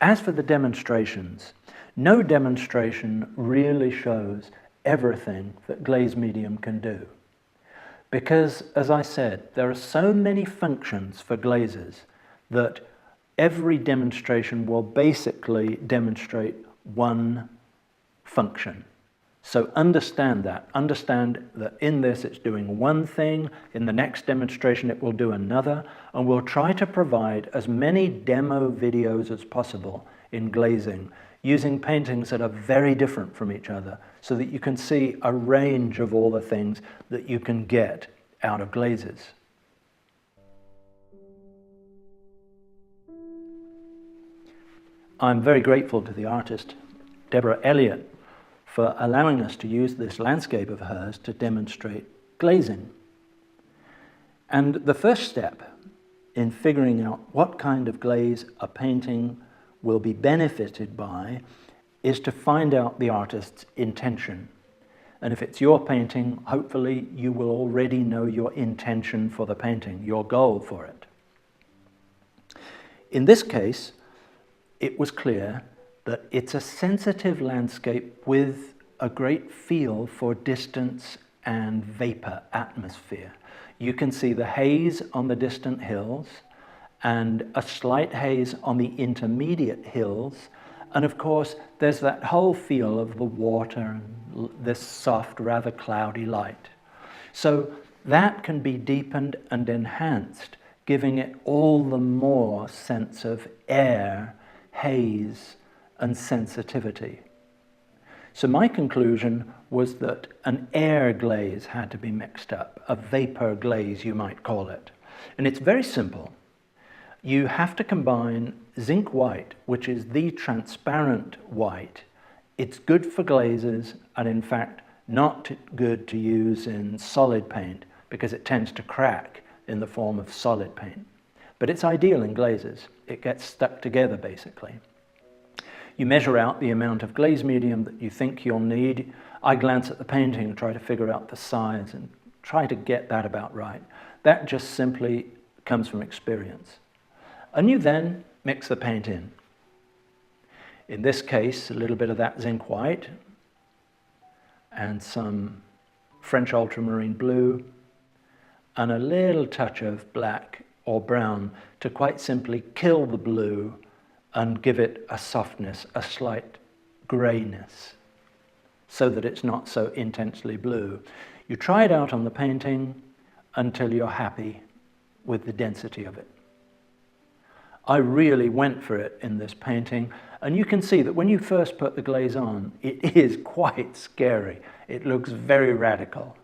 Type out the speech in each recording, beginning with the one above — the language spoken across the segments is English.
As for the demonstrations, no demonstration really shows everything that glaze medium can do. Because, as I said, there are so many functions for glazes that every demonstration will basically demonstrate one function. So understand that. Understand that in this it's doing one thing, in the next demonstration it will do another, and we'll try to provide as many demo videos as possible in glazing, using paintings that are very different from each other, so that you can see a range of all the things that you can get out of glazes. I'm very grateful to the artist, Deborah Elliott, for allowing us to use this landscape of hers to demonstrate glazing. And the first step in figuring out what kind of glaze a painting will be benefited by is to find out the artist's intention. And if it's your painting, hopefully you will already know your intention for the painting, your goal for it. In this case, it was clear that it's a sensitive landscape with a great feel for distance and vapor atmosphere. You can see the haze on the distant hills and a slight haze on the intermediate hills. And of course, there's that whole feel of the water and this soft, rather cloudy light. So that can be deepened and enhanced, giving it all the more sense of air, haze, and sensitivity. So my conclusion was that an air glaze had to be mixed up, a vapor glaze you might call it. And it's very simple. You have to combine zinc white, which is the transparent white. It's good for glazes and in fact not good to use in solid paint because it tends to crack in the form of solid paint. But it's ideal in glazes. It gets stuck together basically. You measure out the amount of glaze medium that you think you'll need. I glance at the painting and try to figure out the size and try to get that about right. That just simply comes from experience. And you then mix the paint in. In this case, a little bit of that zinc white and some French ultramarine blue and a little touch of black or brown to quite simply kill the blue and give it a softness, a slight grayness, so that it's not so intensely blue. You try it out on the painting until you're happy with the density of it. I really went for it in this painting, and you can see that when you first put the glaze on, it is quite scary. It looks very radical.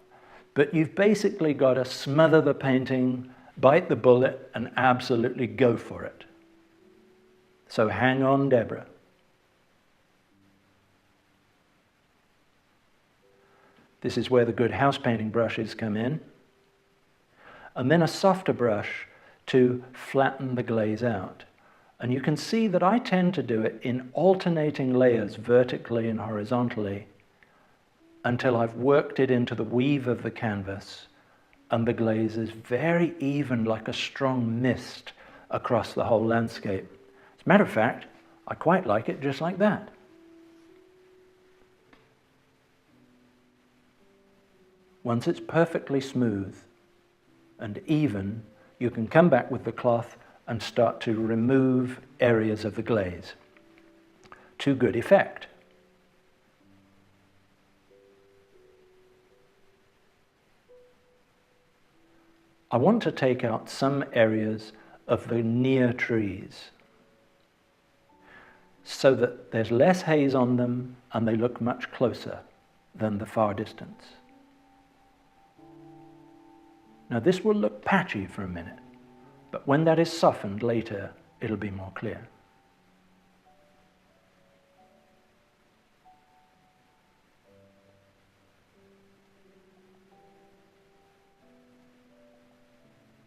But you've basically got to smother the painting, bite the bullet, and absolutely go for it. So hang on, Deborah. This is where the good house painting brushes come in. And then a softer brush to flatten the glaze out. And you can see that I tend to do it in alternating layers, vertically and horizontally, until I've worked it into the weave of the canvas, and the glaze is very even, like a strong mist across the whole landscape. As a matter of fact, I quite like it just like that. Once it's perfectly smooth and even, you can come back with the cloth and start to remove areas of the glaze to good effect. I want to take out some areas of the near trees so that there's less haze on them and they look much closer than the far distance. Now this will look patchy for a minute, but when that is softened later, it'll be more clear.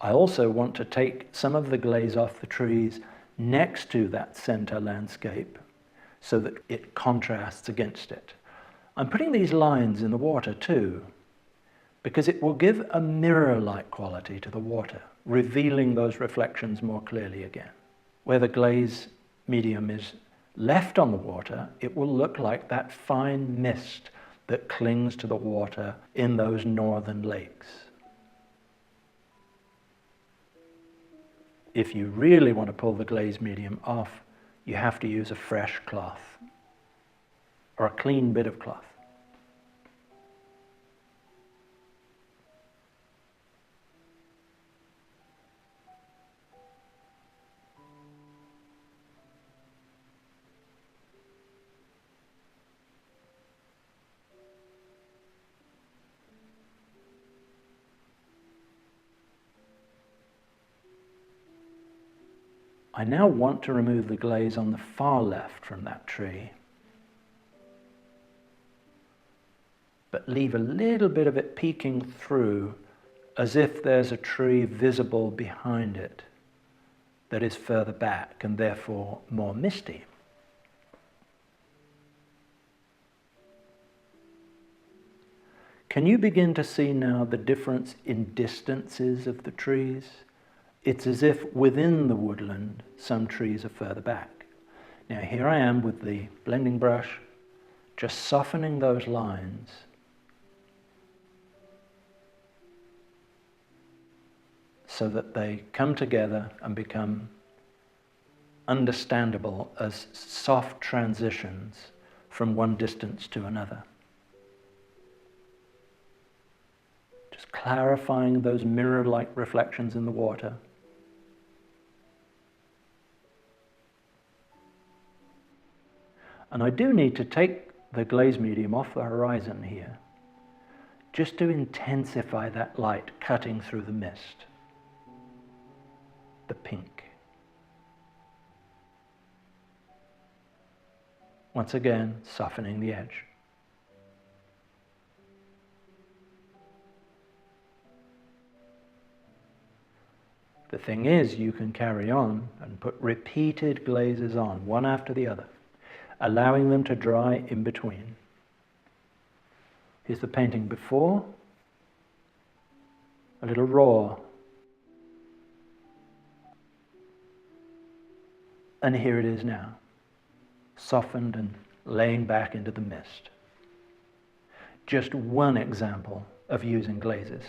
I also want to take some of the glaze off the trees next to that center landscape so that it contrasts against it. I'm putting these lines in the water too, because it will give a mirror-like quality to the water, revealing those reflections more clearly again. Where the glaze medium is Left on the water, it will look like that fine mist that clings to the water in those northern lakes. If you really want to pull the glaze medium off, you have to use a fresh cloth or a clean bit of cloth. I now want to remove the glaze on the far left from that tree, but leave a little bit of it peeking through as if there's a tree visible behind it that is further back and therefore more misty. Can you begin to see now the difference in distances of the trees? It's as if within the woodland, some trees are further back. Now here I am with the blending brush, just softening those lines. So that they come together and become understandable as soft transitions from one distance to another. Just clarifying those mirror-like reflections in the water. And I do need to take the glaze medium off the horizon here, just to intensify that light cutting through the mist, the pink. Once again, softening the edge. The thing is, you can carry on and put repeated glazes on, one after the other, allowing them to dry in between. Here's the painting before, a little raw. And here it is now, softened and laying back into the mist. Just one example of using glazes.